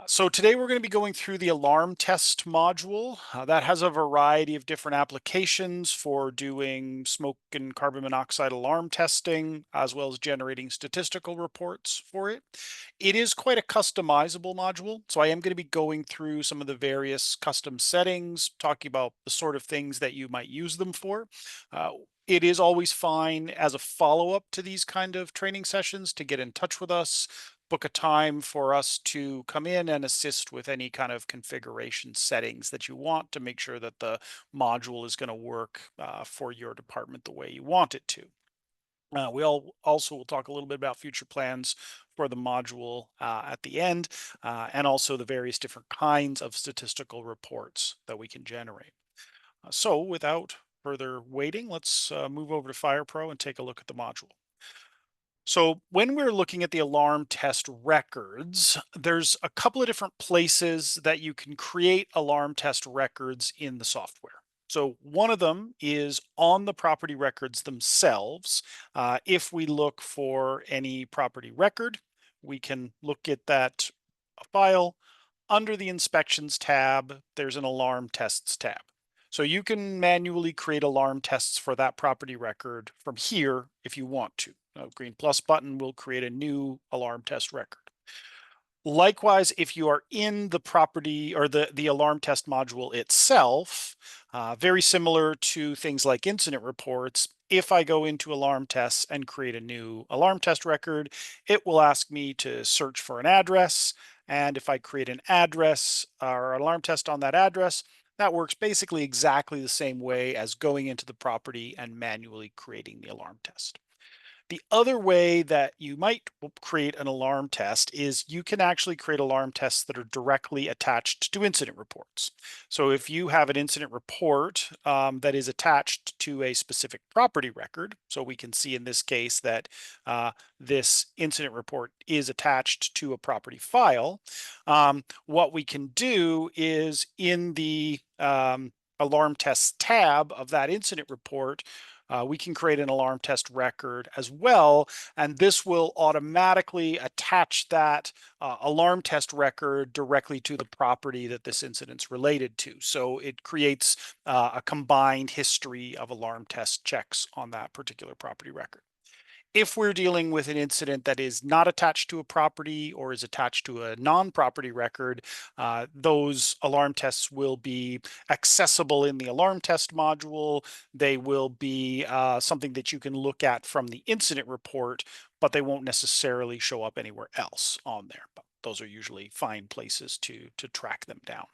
So today we're going to be going through the alarm test module. That has a variety of different applications for doing smoke and carbon monoxide alarm testing, as well as generating statistical reports for it. It is quite a customizable module, so I am going to be going through some of the various custom settings, talking about the sort of things that you might use them for. Uh, it is always fine as a follow-up to these kind of training sessions to get in touch with us, book a time for us to come in and assist with any kind of configuration settings that you want to make sure that the module is going to work for your department the way you want it to. We also will talk a little bit about future plans for the module at the end, and also the various different kinds of statistical reports that we can generate. So without further waiting, let's move over to FirePro and take a look at the module. So when we're looking at the alarm test records, there's a couple of different places that you can create alarm test records in the software. So one of them is on the property records themselves. If we look for any property record, we can look at that file. Under the inspections tab, there's an alarm tests tab. So you can manually create alarm tests for that property record from here if you want to. A green plus button will create a new alarm test record. Likewise, if you are in the property or the alarm test module itself, very similar to things like incident reports, if I go into alarm tests and create a new alarm test record, it will ask me to search for an address. And if I create an address or alarm test on that address, that works basically exactly the same way as going into the property and manually creating the alarm test. The other way that you might create an alarm test is you can actually create alarm tests that are directly attached to incident reports. So if you have an incident report that is attached to a specific property record, so we can see in this case that this incident report is attached to a property file, what we can do is in the alarm tests tab of that incident report, we can create an alarm test record as well, and this will automatically attach that alarm test record directly to the property that this incident's related to. So it creates a combined history of alarm test checks on that particular property record. If we're dealing with an incident that is not attached to a property or is attached to a non-property record, those alarm tests will be accessible in the alarm test module. They will be something that you can look at from the incident report, but they won't necessarily show up anywhere else on there. But those are usually fine places to track them down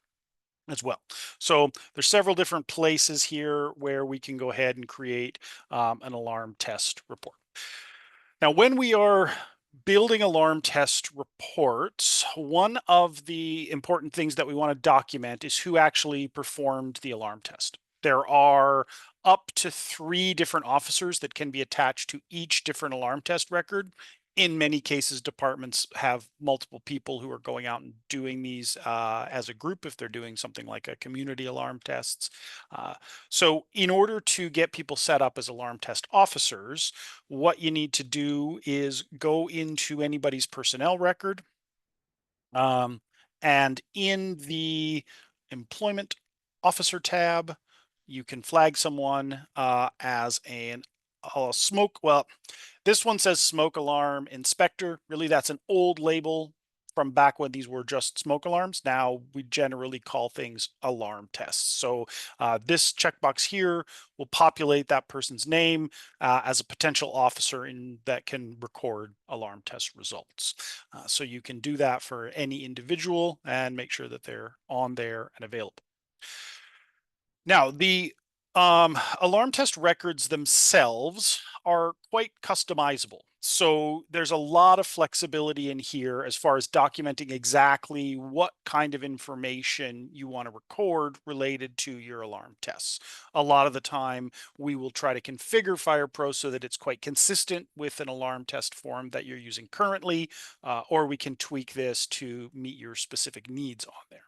as well. So there's several different places here where we can go ahead and create an alarm test report. Now, when we are building alarm test reports, one of the important things that we want to document is who actually performed the alarm test. There are up to 3 different officers that can be attached to each different alarm test record. In many cases, departments have multiple people who are going out and doing these as a group if they're doing something like a community alarm tests. So in order to get people set up as alarm test officers, what you need to do is go into anybody's personnel record, um, and in the employment officer tab, you can flag someone as a smoke. Well, this one says smoke alarm inspector. Really, that's an old label from back when these were just smoke alarms. Now we generally call things alarm tests. So this checkbox here will populate that person's name as a potential officer that can record alarm test results. So you can do that for any individual and make sure that they're on there and available. Now, the alarm test records themselves are quite customizable. So there's a lot of flexibility in here as far as documenting exactly what kind of information you want to record related to your alarm tests. A lot of the time, we will try to configure FirePro so that it's quite consistent with an alarm test form that you're using currently, or we can tweak this to meet your specific needs on there.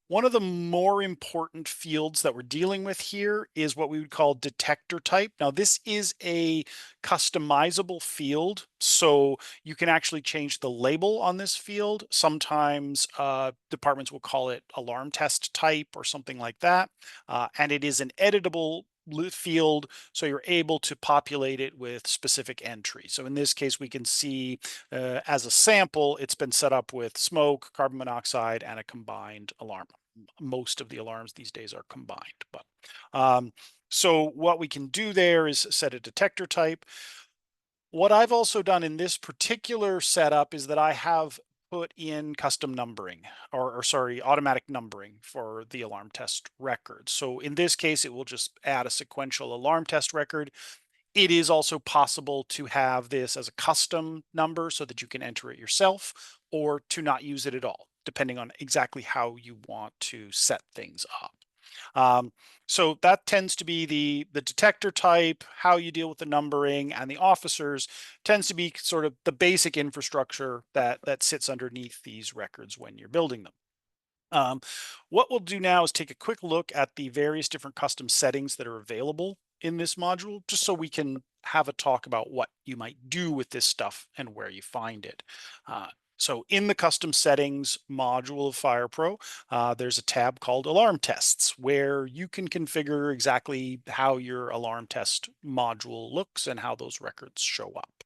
One of the more important fields that we're dealing with here is what we would call detector type. Now, this is a customizable field, so you can actually change the label on this field. Sometimes departments will call it alarm test type or something like that. And it is an editable field, so you're able to populate it with specific entries. So in this case, we can see as a sample, it's been set up with smoke, carbon monoxide, and a combined alarm. Most of the alarms these days are combined, but so what we can do there is set a detector type. What I've also done in this particular setup is that I have put in custom numbering or sorry, automatic numbering for the alarm test record. So in this case, it will just add a sequential alarm test record. It is also possible to have this as a custom number so that you can enter it yourself or to not use it at all, depending on exactly how you want to set things up. Um, so that tends to be the detector type, how you deal with the numbering, and the officers tends to be sort of the basic infrastructure that sits underneath these records when you're building them. Um, what we'll do now is take a quick look at the various different custom settings that are available in this module, just so we can have a talk about what you might do with this stuff and where you find it. Uh, so in the custom settings module of FirePro, there's a tab called alarm tests where you can configure exactly how your alarm test module looks and how those records show up.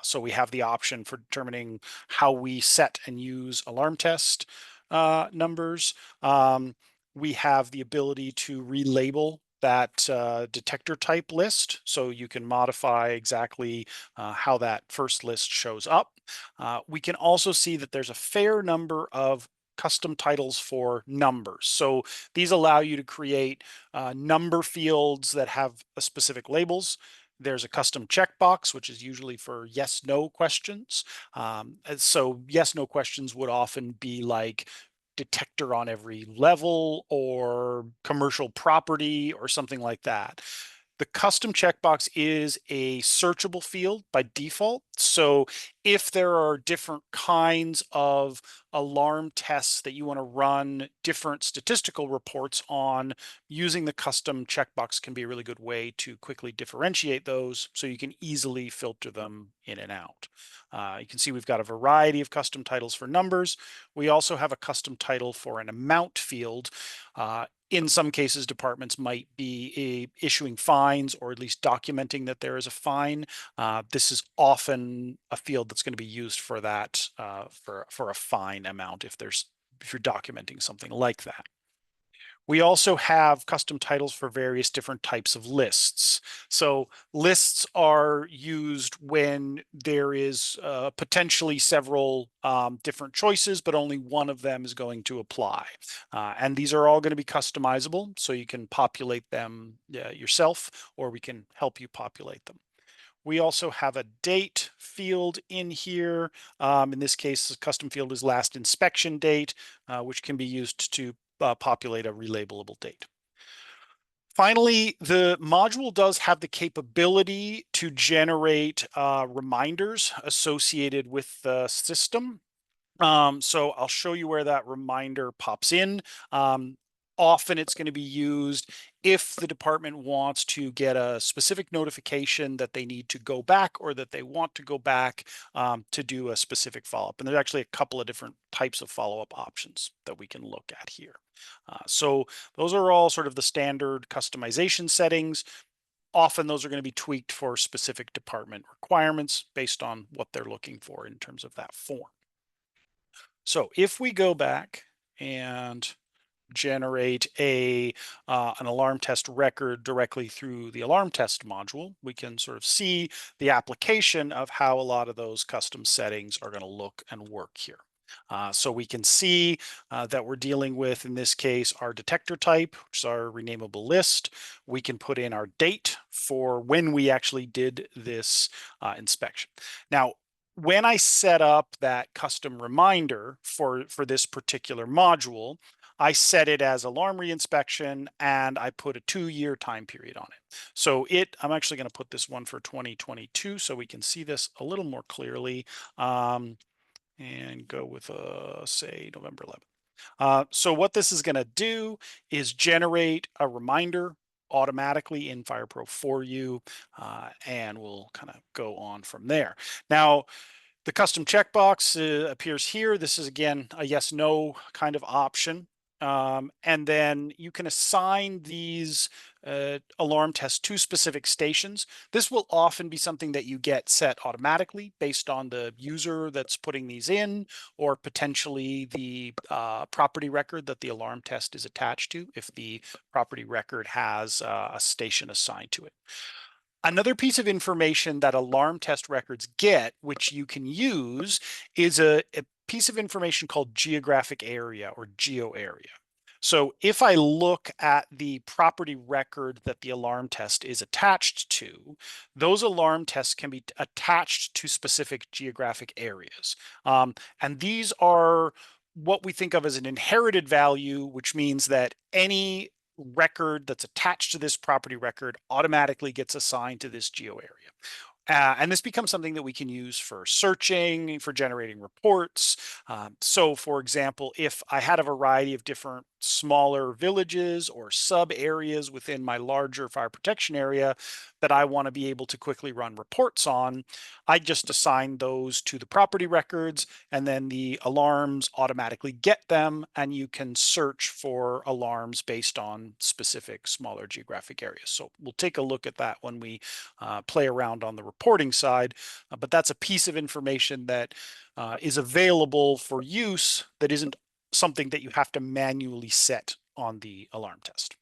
So we have the option for determining how we set and use alarm test numbers. Um, we have the ability to relabel that detector type list, so you can modify exactly how that first list shows up. We can also see that there's a fair number of custom titles for numbers. So these allow you to create number fields that have specific labels. There's a custom checkbox, which is usually for yes, no questions. And so yes, no questions would often be like detector on every level or commercial property or something like that. The custom checkbox is a searchable field by default. So if there are different kinds of alarm tests that you want to run different statistical reports on, using the custom checkbox can be a really good way to quickly differentiate those so you can easily filter them in and out. You can see we've got a variety of custom titles for numbers. We also have a custom title for an amount field. In some cases, departments might be issuing fines or at least documenting that there is a fine. This is often a field that's going to be used for that, for a fine amount if you're documenting something like that. We also have custom titles for various different types of lists. So lists are used when there is potentially several different choices, but only one of them is going to apply. And these are all going to be customizable, so you can populate them yourself, or we can help you populate them. We also have a date field in here. In this case, the custom field is last inspection date, which can be used to populate a relabelable date. Finally, the module does have the capability to generate reminders associated with the system. So I'll show you where that reminder pops in. Often it's going to be used if the department wants to get a specific notification that they need to go back or that they want to go back to do a specific follow-up. And there's actually a couple of different types of follow-up options that we can look at here. So those are all sort of the standard customization settings. Often those are going to be tweaked for specific department requirements based on what they're looking for in terms of that form. So if we go back and generate an alarm test record directly through the alarm test module, we can sort of see the application of how a lot of those custom settings are going to look and work here. So we can see that we're dealing with, in this case, our detector type, which is our renamable list. We can put in our date for when we actually did this inspection. Now, when I set up that custom reminder for this particular module, I set it as alarm reinspection and I put a 2-year time period on it. So I'm actually going to put this one for 2022 so we can see this a little more clearly, and go with say November 11th. So what this is going to do is generate a reminder automatically in FirePro for you, and we'll kind of go on from there. Now, the custom checkbox appears here. This is again a yes no kind of option. And then you can assign these alarm tests to specific stations. This will often be something that you get set automatically based on the user that's putting these in, or potentially the property record that the alarm test is attached to, if the property record has a station assigned to it. Another piece of information that alarm test records get, which you can use, is a piece of information called geographic area or geo area. So if I look at the property record that the alarm test is attached to, those alarm tests can be attached to specific geographic areas. And these are what we think of as an inherited value, which means that any record that's attached to this property record automatically gets assigned to this geo area. And this becomes something that we can use for searching, for generating reports. So for example, if I had a variety of different smaller villages or sub areas within my larger fire protection area that I want to be able to quickly run reports on, I just assign those to the property records, and then the alarms automatically get them, and you can search for alarms based on specific smaller geographic areas. So we'll take a look at that when we play around on the reporting side, but that's a piece of information that is available for use that isn't something that you have to manually set on the alarm test.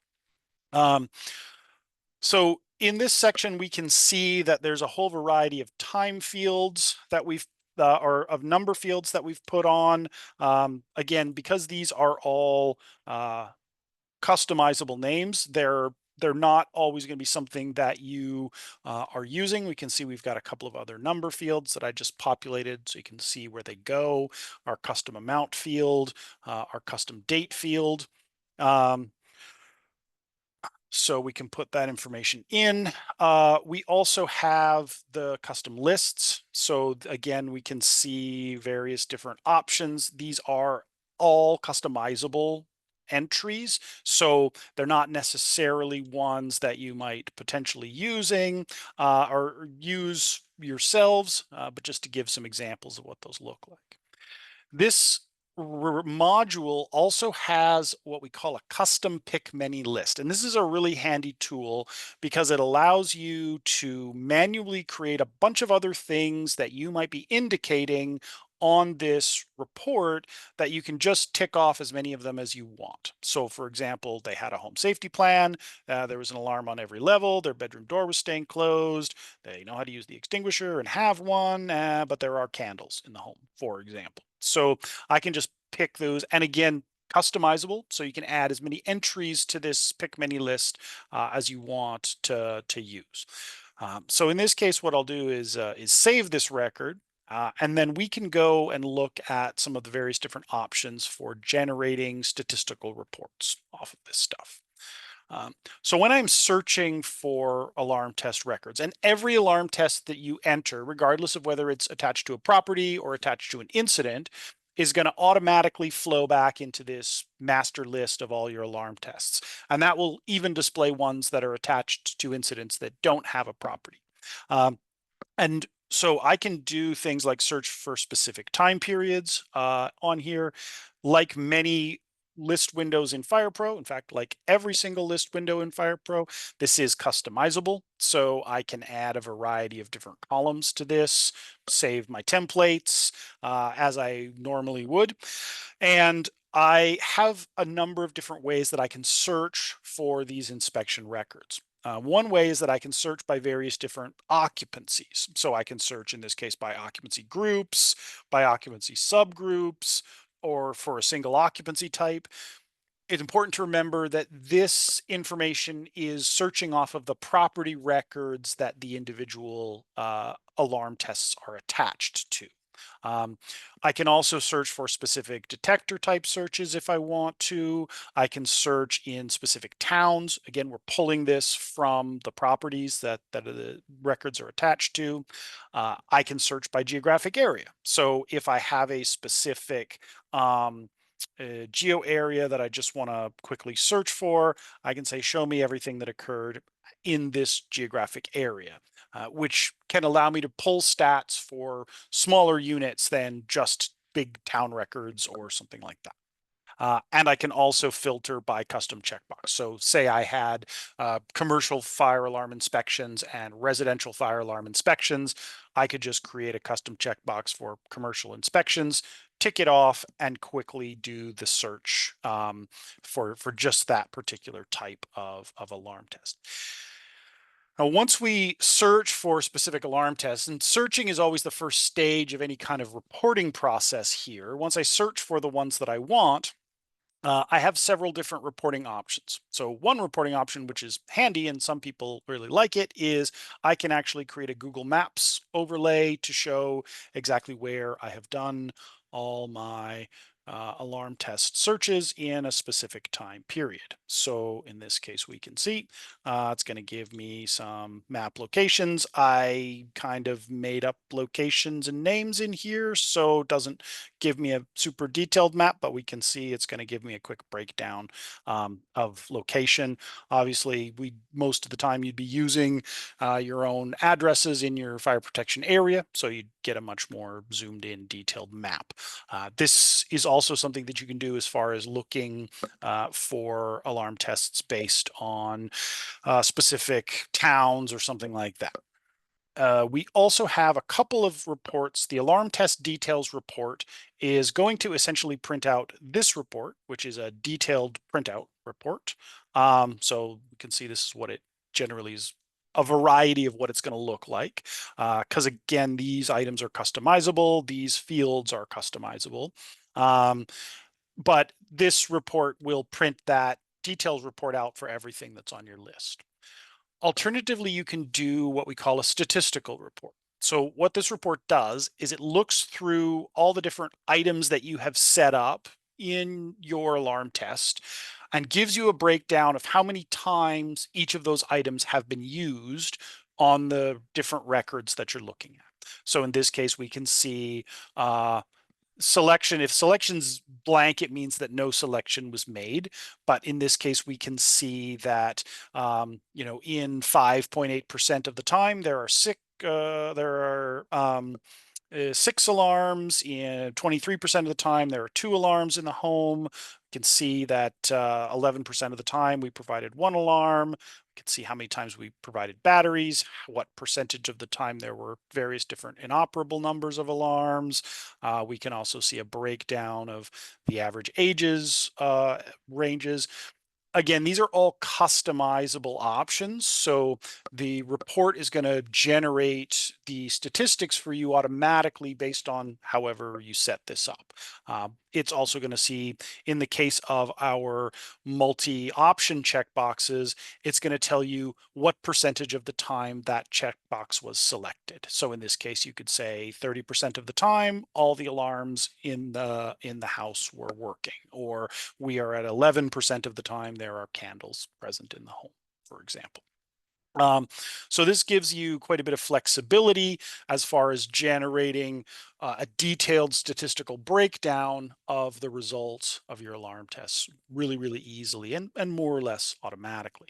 So in this section, we can see that there's a whole variety of time fields that we've or of number fields that we've put on. Again, because these are all customizable names, they're not always going to be something that you are using. We can see we've got a couple of other number fields that I just populated, so you can see where they go. Our custom amount field, our custom date field. So we can put that information in. We also have the custom lists. So again, we can see various different options. These are all customizable entries. So they're not necessarily ones that you might potentially using or use yourselves, but just to give some examples of what those look like. This module also has what we call a custom pick many list. And this is a really handy tool because it allows you to manually create a bunch of other things that you might be indicating on this report that you can just tick off as many of them as you want. So for example, they had a home safety plan. There was an alarm on every level. Their bedroom door was staying closed. They know how to use the extinguisher and have one, but there are candles in the home, for example. So I can just pick those, and again, customizable, so you can add as many entries to this pick many list as you want to use. So in this case, what I'll do is save this record, and then we can go and look at some of the various different options for generating statistical reports off of this stuff. So when I'm searching for alarm test records, and every alarm test that you enter, regardless of whether it's attached to a property or attached to an incident, is going to automatically flow back into this master list of all your alarm tests. And that will even display ones that are attached to incidents that don't have a property. And so I can do things like search for specific time periods on here, like many list windows in FirePro. In fact, like every single list window in FirePro, this is customizable. So I can add a variety of different columns to this, save my templates as I normally would. And I have a number of different ways that I can search for these inspection records. One way is that I can search by various different occupancies. So I can search in this case by occupancy groups, by occupancy subgroups, or for a single occupancy type. It's important to remember that this information is searching off of the property records that the individual alarm tests are attached to. I can also search for specific detector type searches if I want to. I can search in specific towns. Again, we're pulling this from the properties that the records are attached to. I can search by geographic area. So if I have a specific geo area that I just want to quickly search for, I can say, show me everything that occurred in this geographic area, which can allow me to pull stats for smaller units than just big town records or something like that. And I can also filter by custom checkbox. So say I had commercial fire alarm inspections and residential fire alarm inspections, I could just create a custom checkbox for commercial inspections, tick it off, and quickly do the search for just that particular type of alarm test. Now, once we search for specific alarm tests, and searching is always the first stage of any kind of reporting process here. Once I search for the ones that I want, I have several different reporting options. So one reporting option, which is handy and some people really like it, is I can actually create a Google Maps overlay to show exactly where I have done all my alarm test searches in a specific time period. So in this case, we can see it's going to give me some map locations. I kind of made up locations and names in here, so it doesn't give me a super detailed map, but we can see it's going to give me a quick breakdown of location. Obviously, most of the time you'd be using your own addresses in your fire protection area, so you'd get a much more zoomed in detailed map. This is also something that you can do as far as looking for alarm tests based on specific towns or something like that. We also have a couple of reports. The alarm test details report is going to essentially print out this report, which is a detailed printout report. So you can see this is what it generally is, a variety of what it's going to look like. Because again, these items are customizable. These fields are customizable. But this report will print that details report out for everything that's on your list. Alternatively, you can do what we call a statistical report. So what this report does is it looks through all the different items that you have set up in your alarm test and gives you a breakdown of how many times each of those items have been used on the different records that you're looking at. So in this case, we can see selection. If selection's blank, it means that no selection was made. But in this case, we can see that in 5.8% of the time there are six alarms. In 23% of the time, there are 2 alarms in the home. We can see that 11% of the time we provided 1 alarm. We can see how many times we provided batteries, what percentage of the time there were various different inoperable numbers of alarms. We can also see a breakdown of the average ages ranges. Again, these are all customizable options. So the report is going to generate the statistics for you automatically based on however you set this up. It's also going to see, in the case of our multi-option checkboxes, it's going to tell you what percentage of the time that checkbox was selected. So in this case, you could say 30% of the time, all the alarms in the house were working, or we are at 11% of the time there are candles present in the home, for example. So this gives you quite a bit of flexibility as far as generating a detailed statistical breakdown of the results of your alarm tests really, really easily and more or less automatically.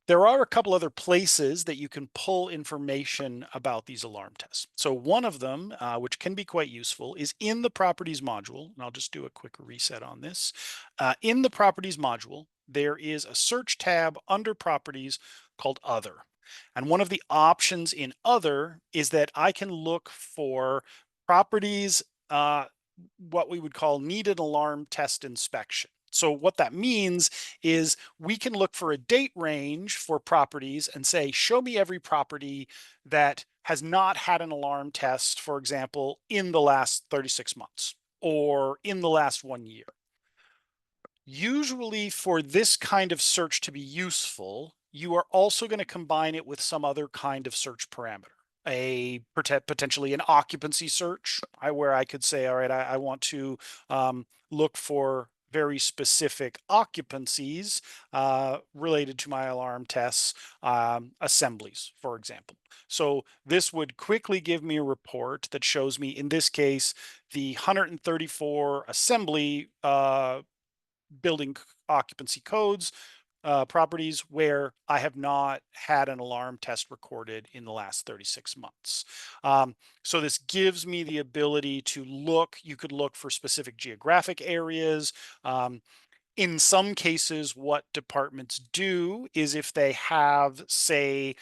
There are a couple other places that you can pull information about these alarm tests. So one of them, which can be quite useful, is in the properties module. And I'll just do a quick reset on this. In the properties module, there is a search tab under properties called other. And one of the options in other is that I can look for properties, what we would call need an alarm test inspection. So what that means is we can look for a date range for properties and say, show me every property that has not had an alarm test, for example, in the last 36 months or in the last 1 year. Usually for this kind of search to be useful, you are also going to combine it with some other kind of search parameter. Potentially an occupancy search, where I could say, all right, I want to look for very specific occupancies related to my alarm tests, assemblies, for example. So this would quickly give me a report that shows me, in this case, the 134 assembly building occupancy codes, properties where I have not had an alarm test recorded in the last 36 months. So this gives me the ability to look. You could look for specific geographic areas. In some cases, what departments do is, if they have, say,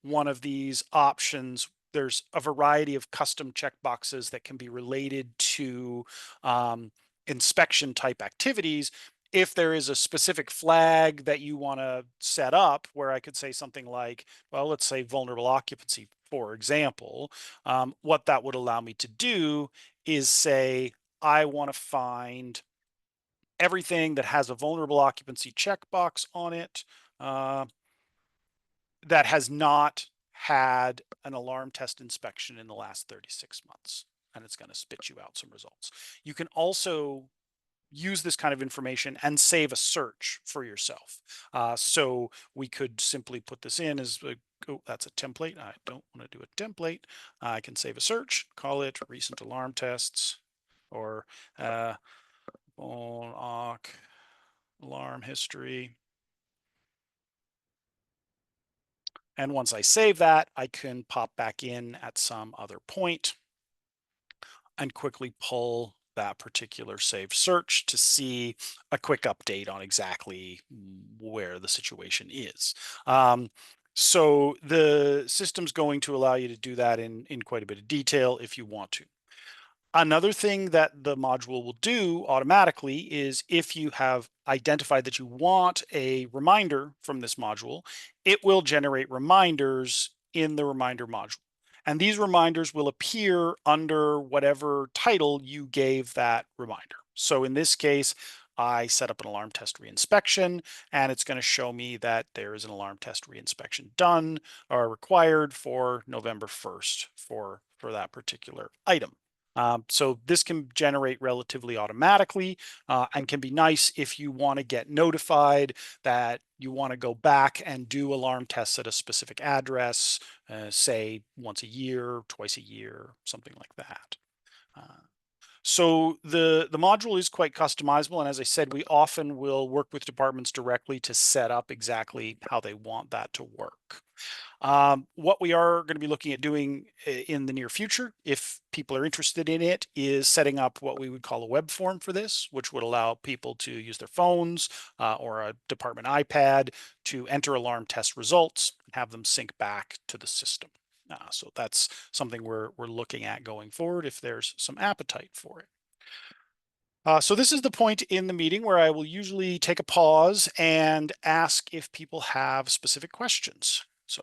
one of these options, there's a variety of custom checkboxes that can be related to inspection type activities. If there is a specific flag that you want to set up, where I could say something like, well, let's say vulnerable occupancy, for example, what that would allow me to do is say, I want to find everything that has a vulnerable occupancy checkbox on it uh, that has not had an alarm test inspection in the last 36 months. And it's going to spit you out some results. You can also use this kind of information and save a search for yourself. So we could simply put this in as oh, that's a template. I don't want to do a template. I can save a search, call it recent alarm tests, or on alarm history. And once I save that, I can pop back in at some other point and quickly pull that particular saved search to see a quick update on exactly where the situation is. So the system's going to allow you to do that in quite a bit of detail if you want to. Another thing that the module will do automatically is, if you have identified that you want a reminder from this module, it will generate reminders in the reminder module. And these reminders will appear under whatever title you gave that reminder. So in this case, I set up an alarm test reinspection, and it's going to show me that there is an alarm test reinspection done or required for November 1st for that particular item. So this can generate relatively automatically and can be nice if you want to get notified that you want to go back and do alarm tests at a specific address, say once a year, twice a year, something like that. So the module is quite customizable, and as I said, we often will work with departments directly to set up exactly how they want that to work. What we are going to be looking at doing in the near future, if people are interested in it, is setting up what we would call a web form for this, which would allow people to use their phones or a department iPad to enter alarm test results and have them sync back to the system. So that's something we're looking at going forward if there's some appetite for it. So this is the point in the meeting where I will usually take a pause and ask if people have specific questions. So